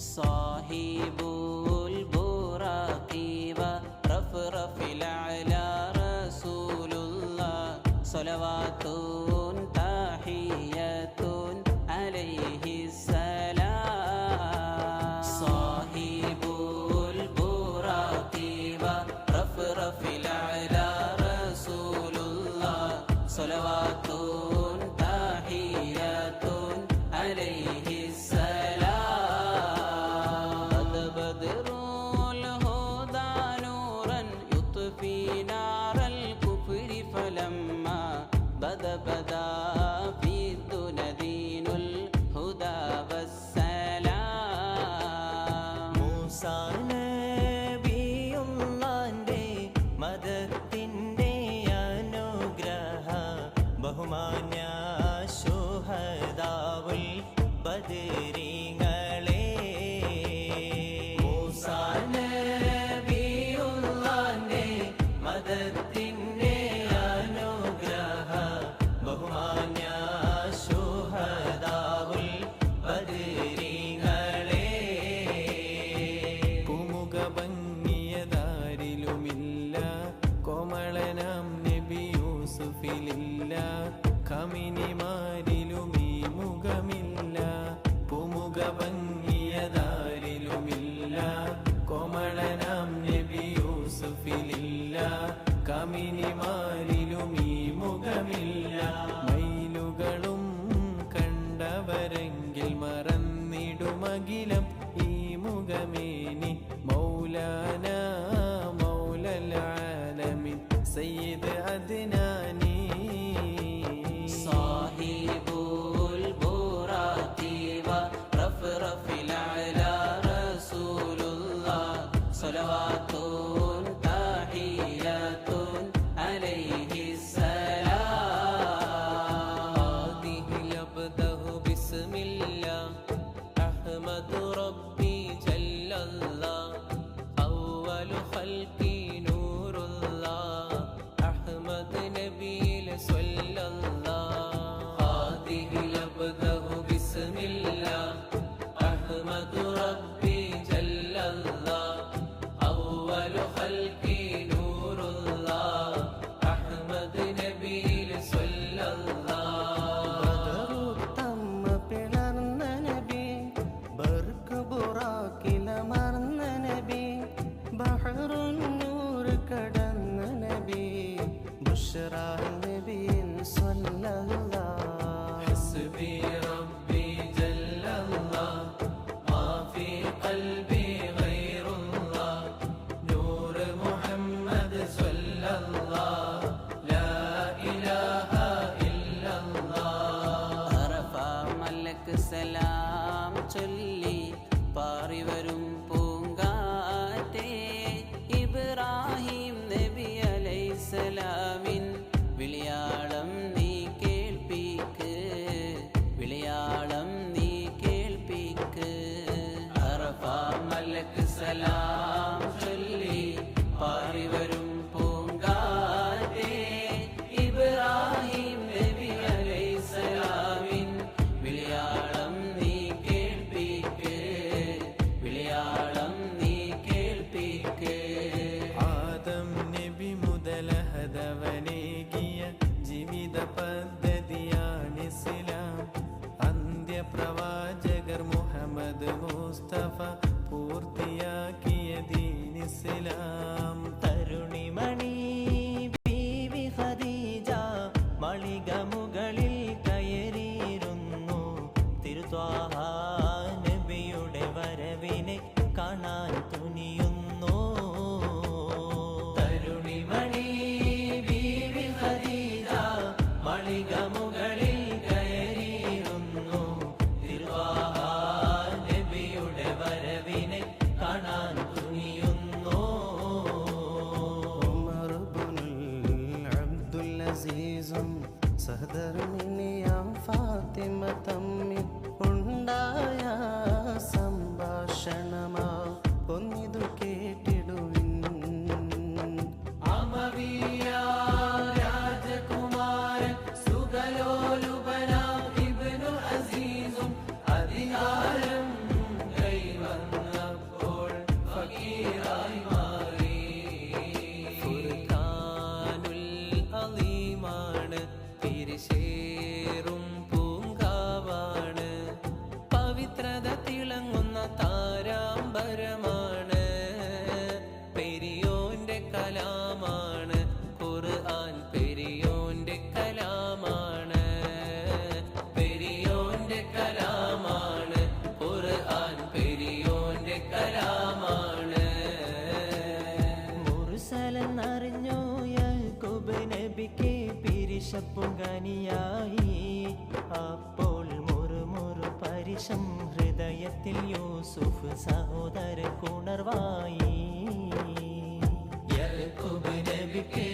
സാഹിബുൽ ബുറാഖി വറഫ്റഫിൽ അലാ റസൂലുള്ളാഹ് സ്വലവാത്തുൻ തഹിയ്യത്തുൻ അലൈഹി സലാം. സാഹിബുൽ ബുറാഖി വറഫ്റഫിൽ അലാ റസൂലുള്ളാഹ് സ്വലവാത്തുൻ തഹിയ്യത്തുൻ അലൈഹി സലാം. ബദ്റുൽ ഹുദാ നൂറൻ യുത്ഫി നാറൽ കുഫ്രി ഫലമ്മാ ബദ ഫീ ദുനദീനുൽ ഹുദാ വസ്സലാം. മൂസാ നബിയുള്ളാന്റെ മദത്തിൻ്റെ അനുഗ്രഹ ബഹുമാന്യ ശുഹദാവുൽ ബദരീങ്ങളെ. മൂസാ നബിയുള്ളാന്റെ മദത്തിൻ്റെ അനുഗ്രഹ ബഹുമാന്യ ശുഹദാവുൽ ബദരീങ്ങളെ. കുമുഖ ഭംഗിയതാരിലുമില്ല കോമളനാം നബി യൂസുഫിലില്ല. കമിനിമാരിലും ഈ മുഖമില്ല. പുമുഖ ഭംഗിയതാരിലുമില്ല കോമളനാം നബി യൂസുഫിലില്ല. കമിനിമാരിലും ഈ മുഖമില്ല. മയിലുകളും കണ്ടവരെങ്കിൽ മറന്നിടുമകിലം ഈ മുഖമേനി. മൗലാന മൗലൽ ആലമീൻ സയ്യിദ് അദ്നാനി. സാഹിബുൽ ബുറാഖി വറഫ്റഫിൽ അലാ റസൂലുള്ളാഹ് സ്വലവാത്തുൻ തഹിയ്യത്തുൻ അലൈഹി സലാം. ആദിഹിൽ അബ്ദഹു ബിസ്മില്ലാഹ് അഹ്മദു റബ്ബി ജല്ലല്ലാഹ് അവ്വലു ഖൽഖി നൂറുല്ലാഹ് അഹ്മദ് നബിയിൽ സ്വല്ലല്ലാഹ്. ആദിഹിൽ അബ്ദഹു ബിസ്മില്ലാഹ് അഹ്മദു റബ്ബി ജല്ലല്ലാഹ് അവ്വലു ഖൽഖി നൂറുല്ലാഹ് അഹ്മദ് നബിയിൽ സ്വല്ലല്ലാഹ്. ബദറുത്തമ്മ പിളർന്ന നബി ബർക്ക് ബുറാക്കിലമർന്ന നബി. ബഹറുൻ നൂർ കടന്ന നബി ബുശ്റാ നബിയിൻ സ്വല്ലല്ലാഹ്. ഹസ്ബി റബ്ബി ജല്ലല്ലാഹ് മാ ഫീ ഖൽബി ഗൈറുല്ലാഹ് നൂർ മുഹമ്മദ് സ്വല്ലല്ലാഹ് ലാ ഇലാഹ ഇല്ലല്ലാഹ്. അറഫ മലക്ക് സലാം ചൊല്ലി പാറി വരും പൂങ്കാറ്റേ. ഇബ്രാഹിം നബി അലൈഹിസ്സലാമിൻ വിളിയാളം നീ കേൾപ്പിക്ക്, വിളിയാളം നീ കേൾപ്പിക്ക്. അറഫ മലക്ക് സലാം ചൊല്ലി പാറി വരും പൂങ്കാറ്റേ. ഇബ്രാഹിം നബി അലൈഹിസ്സലാമിൻ വിളിയാളം നീ കേൾപ്പിക്ക്, വിളിയാളം നീ കേൾപ്പിക്ക്. ആദം നബി മുതലഹദവനേകിയ ജീവിത പദ്ധതിയാണ് ഇസ്ലാം. അന്ത്യപ്രവാചകർ മുഹമ്മദ് മുസ്തഫ പൂർത്തിയാക്കിയ ദീൻ ഇസ്ലാം. തരുണിമണി ബീവി ഖദീജ മളിക മുകളിൽ കയറിയിരുന്നു. തിരുത്വാഹ നബിയുടെ വരവിനെ കാണാൻ തുനിയുന്നു. തരുണിമണി ബീവി ഖദീജ മളിക മുകളിൽ കയറിയിരുന്നു. തിരുത്വാഹ നബിയുടെ വരവിനെ കാണാൻ തുനിയുന്നു. ഉമർ ഇബ്നുൽ അബ്ദുൽ അസീസും സഹധർമ്മിണിയാം ഫാത്തിമ തമ്മിൽ ഉണ്ടായ സംഭാഷണമാ ഒന്നിതു കേട്ടിടുവിൻ. അമവിയ രാജകുമാരൻ സുഖലോലുപനാം ഇബ്നുൽ അസീസും അധികാരം കൈവന്നു. പിരിശേറും പൂങ്കാവാണ്, പവിത്രത തിളങ്ങുന്ന താരാമ്പരമാണ്. പെരിയോന്റെ കലാമാണ് ഖുർആൻ, പെരിയോന്റെ കലാമാണ്, പെരിയോന്റെ കലാമാണ് ഖുർആൻ, പെരിയോന്റെ കലാമാണ്. മുർസലെന്നറിഞ്ഞോ യാക്കൂബ് നബിക്ക് പിരിശപ്പും കനിയായി. അപ്പോൾ മുറുമുറു പരിശം ഹൃദയത്തിൽ യൂസുഫ് സഹോദര കുണർവായി. യാക്കൂബ് നബിക്ക്